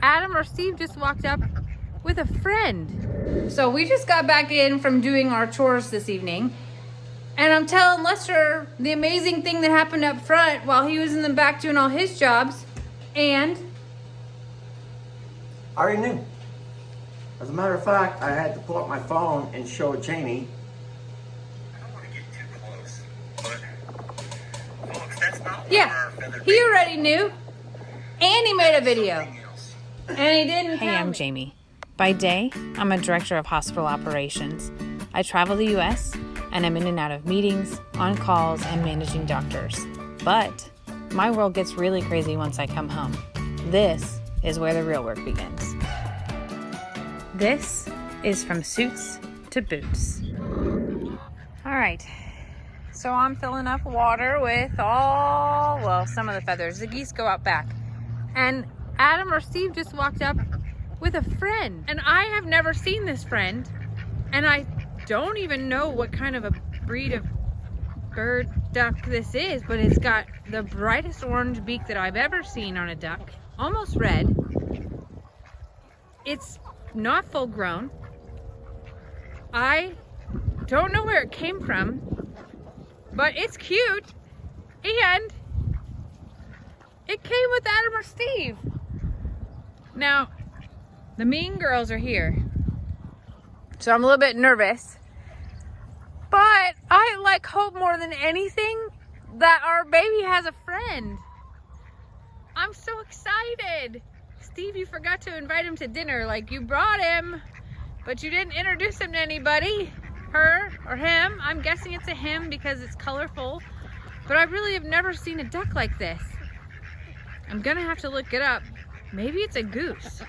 Adam or Steve just walked up with a friend. So we just got back in from doing our chores this evening, and I'm telling Lester the amazing thing that happened up front while he was in the back doing all his jobs, and I already knew. As a matter of fact, I had to pull up my phone and show Jamie. I don't want to get too close, but folks, that's not yeah, he already knew, and he made a video, and he didn't Hey, tell I'm me. Jamie. By day, I'm a director of hospital operations. I travel the U.S., and I'm in and out of meetings, on calls, and managing doctors. But my world gets really crazy once I come home. This is where the real work begins. This is From Suits to Boots. All right, so I'm filling up water with some of the feathers. The geese go out back. And Adam or Steve just walked up with a friend. And I have never seen this friend. And I don't even know what kind of a breed of bird duck this is, but it's got the brightest orange beak that I've ever seen on a duck. Almost red. It's not full grown. I don't know where it came from, but it's cute. And it came with Adam or Steve. Now, the mean girls are here, so I'm a little bit nervous. But I hope more than anything that our baby has a friend. I'm so excited. Steve, you forgot to invite him to dinner. You brought him, but you didn't introduce him to anybody. Her or him. I'm guessing it's a him because it's colorful. But I really have never seen a duck like this. I'm gonna have to look it up. Maybe it's a goose.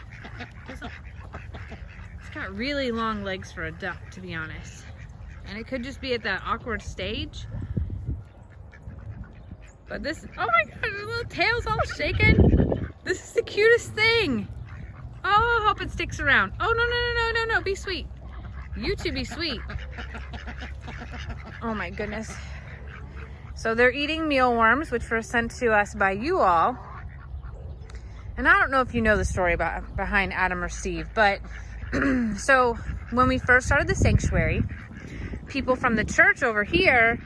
It's got really long legs for a duck, to be honest. And it could just be at that awkward stage. But this, oh my god, the little tail's all shaking. This is the cutest thing. Oh, I hope it sticks around. Oh, no, be sweet. You two be sweet. Oh my goodness. So they're eating mealworms, which were sent to us by you all. And I don't know if you know the story behind Adam or Steve, but so when we first started the sanctuary, people from the church over here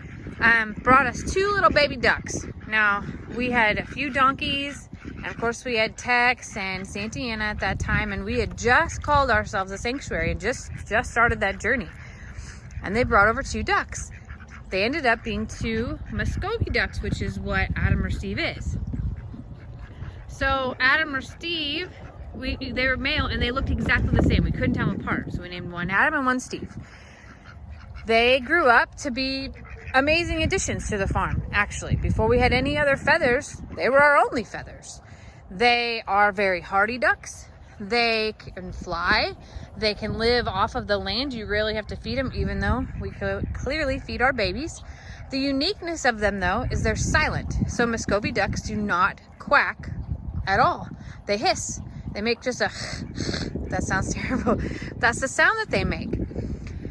brought us 2 little baby ducks. Now, we had a few donkeys, and of course we had Tex and Santa Ana at that time, and we had just called ourselves a sanctuary and just started that journey. And they brought over 2 ducks. They ended up being 2 Muscovy ducks, which is what Adam or Steve is. So Adam or Steve, they were male and they looked exactly the same. We couldn't tell them apart. So we named one Adam and one Steve. They grew up to be amazing additions to the farm, actually. Before we had any other feathers, they were our only feathers. They are very hardy ducks. They can fly. They can live off of the land. You rarely have to feed them, even though we could clearly feed our babies. The uniqueness of them, though, is they're silent. So Muscovy ducks do not quack at all. They hiss. They make just a that sounds terrible. That's the sound that they make.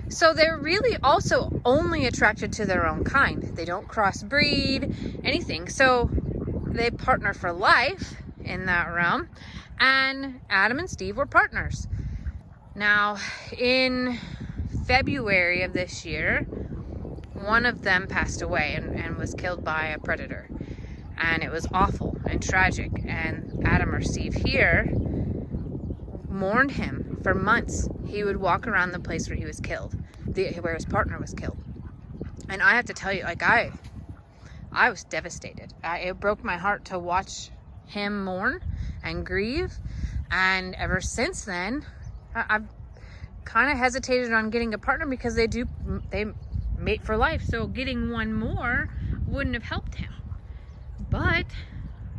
So they're really also only attracted to their own kind. They don't crossbreed, anything. So they partner for life in that realm. And Adam and Steve were partners. Now, in February of this year, one of them passed away and was killed by a predator. And it was awful and tragic. And Adam or Steve here mourned him for months. He would walk around the place where he was killed, where his partner was killed. And I have to tell you, I was devastated. It broke my heart to watch him mourn and grieve. And ever since then, I've kind of hesitated on getting a partner because they mate for life. So getting one more wouldn't have helped him. But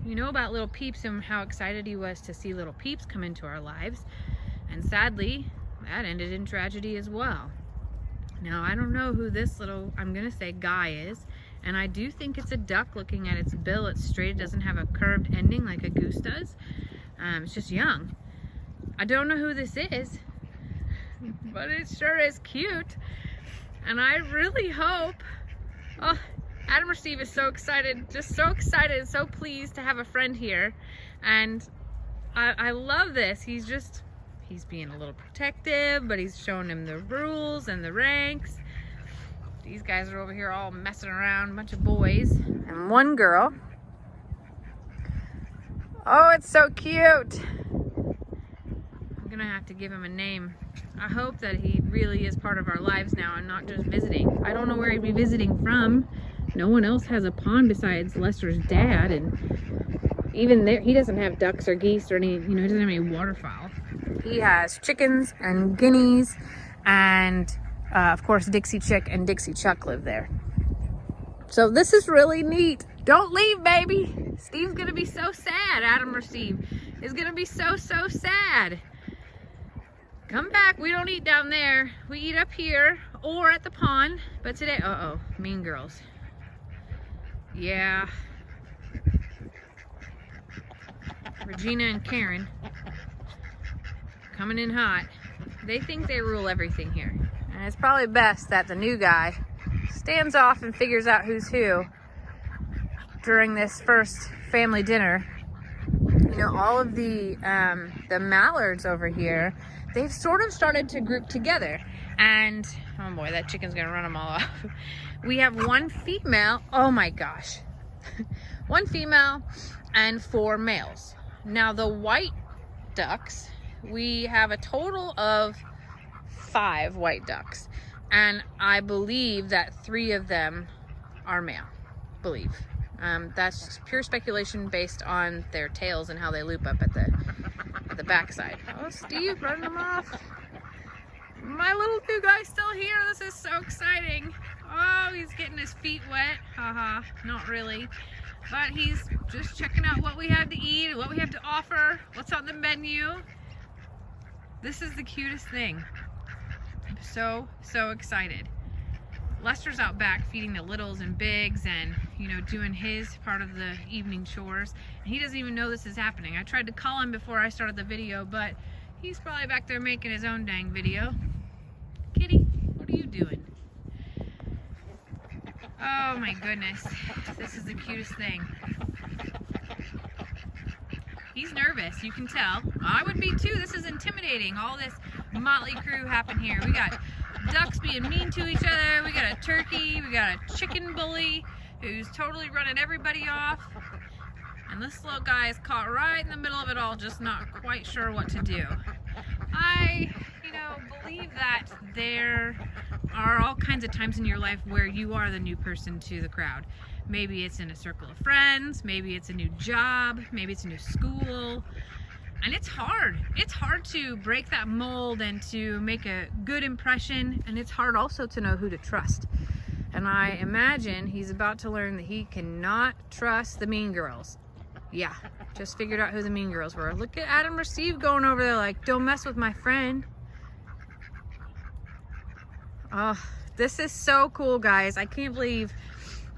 you know about Little Peeps and how excited he was to see Little Peeps come into our lives. And sadly, that ended in tragedy as well. Now, I don't know who this little, I'm going to say guy is. And I do think it's a duck. Looking at its bill, it's straight. It doesn't have a curved ending like a goose does. It's just young. I don't know who this is, but it sure is cute. And I really hope, oh, Adam or Steve is so excited, just so excited, so pleased to have a friend here. And I love this. He's being a little protective, but he's showing him the rules and the ranks. These guys are over here all messing around, a bunch of boys and one girl. Oh, it's so cute. I'm gonna have to give him a name. I hope that he really is part of our lives now and not just visiting. I don't know where he'd be visiting from. No one else has a pond besides Lester's dad, and even there, he doesn't have ducks or geese or any, he doesn't have any waterfowl. He has chickens and guineas, and of course Dixie Chick and Dixie Chuck live there. So this is really neat. Don't leave, baby. Steve's gonna be so sad. Adam or Steve is gonna be so sad. Come back. We don't eat down there. We eat up here or at the pond. But today, uh-oh, mean girls. Yeah. Regina and Karen coming in hot. They think they rule everything here. And it's probably best that the new guy stands off and figures out who's who during this first family dinner. All of the mallards over here, they've sort of started to group together. And, oh boy, that chicken's gonna run them all off. We have one female, oh my gosh. One female and 4 males. Now the white ducks, we have a total of 5 white ducks. And I believe that 3 of them are male, believe. That's pure speculation based on their tails and how they loop up at the backside. Oh, Steve, running them off. My little new guy's still here. This is so exciting. Oh, he's getting his feet wet. Haha, not really. But he's just checking out what we have to eat, what we have to offer, what's on the menu. This is the cutest thing. I'm so excited. Lester's out back feeding the littles and bigs and, doing his part of the evening chores. And he doesn't even know this is happening. I tried to call him before I started the video, but he's probably back there making his own dang video. Kitty, what are you doing? Oh my goodness. This is the cutest thing. He's nervous, you can tell. I would be too. This is intimidating. All this motley crew happen here. We got ducks being mean to each other. We got a turkey. We got a chicken bully who's totally running everybody off. And this little guy is caught right in the middle of it all, just not quite sure what to do. I, believe that there are all kinds of times in your life where you are the new person to the crowd. Maybe it's in a circle of friends, maybe it's a new job, maybe it's a new school. And it's hard. It's hard to break that mold and to make a good impression. And it's hard also to know who to trust. And I imagine he's about to learn that he cannot trust the mean girls. Yeah, just figured out who the mean girls were. Look at Adam or Steve going over there like, don't mess with my friend. Oh, this is so cool, guys. I can't believe,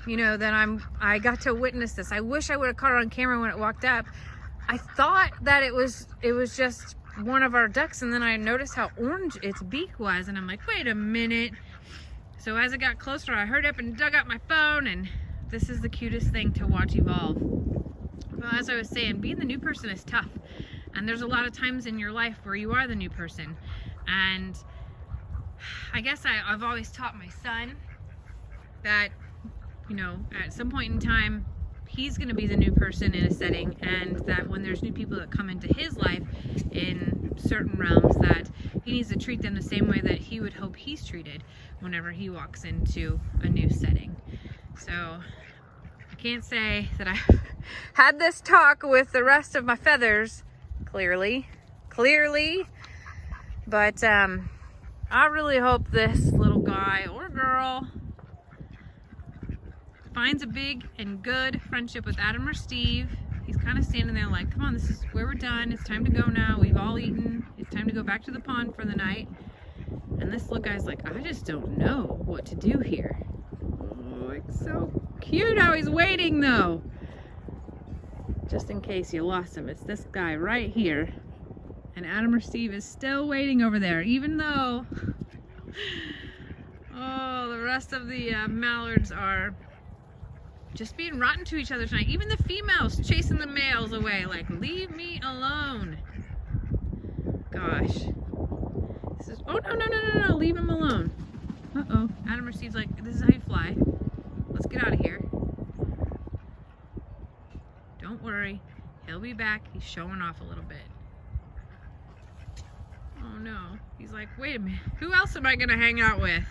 that I got to witness this. I wish I would have caught it on camera when it walked up. I thought that it was just one of our ducks, and then I noticed how orange its beak was, and I'm like, wait a minute. So as it got closer, I hurried up and dug out my phone, and this is the cutest thing to watch evolve. Well, as I was saying, being the new person is tough, and there's a lot of times in your life where you are the new person. And I guess I've always taught my son that, at some point in time, he's going to be the new person in a setting, and that when there's new people that come into his life in certain realms, that he needs to treat them the same way that he would hope he's treated whenever he walks into a new setting. So I can't say that I had this talk with the rest of my feathers clearly, but I really hope this little guy or girl finds a big and good friendship with Adam or Steve. He's kind of standing there like, come on, this is where we're done. It's time to go now. We've all eaten. It's time to go back to the pond for the night. And this little guy's like, I just don't know what to do here. Oh, it's so cute how he's waiting though. Just in case you lost him, it's this guy right here. And Adam or Steve is still waiting over there, even though, oh, the rest of the mallards are just being rotten to each other tonight. Even the females chasing the males away. Like, leave me alone. Gosh. This is, oh, no. Leave him alone. Uh-oh. Adam or Steve's like, this is how you fly. Let's get out of here. Don't worry. He'll be back. He's showing off a little bit. Oh, no. He's like, wait a minute. Who else am I going to hang out with?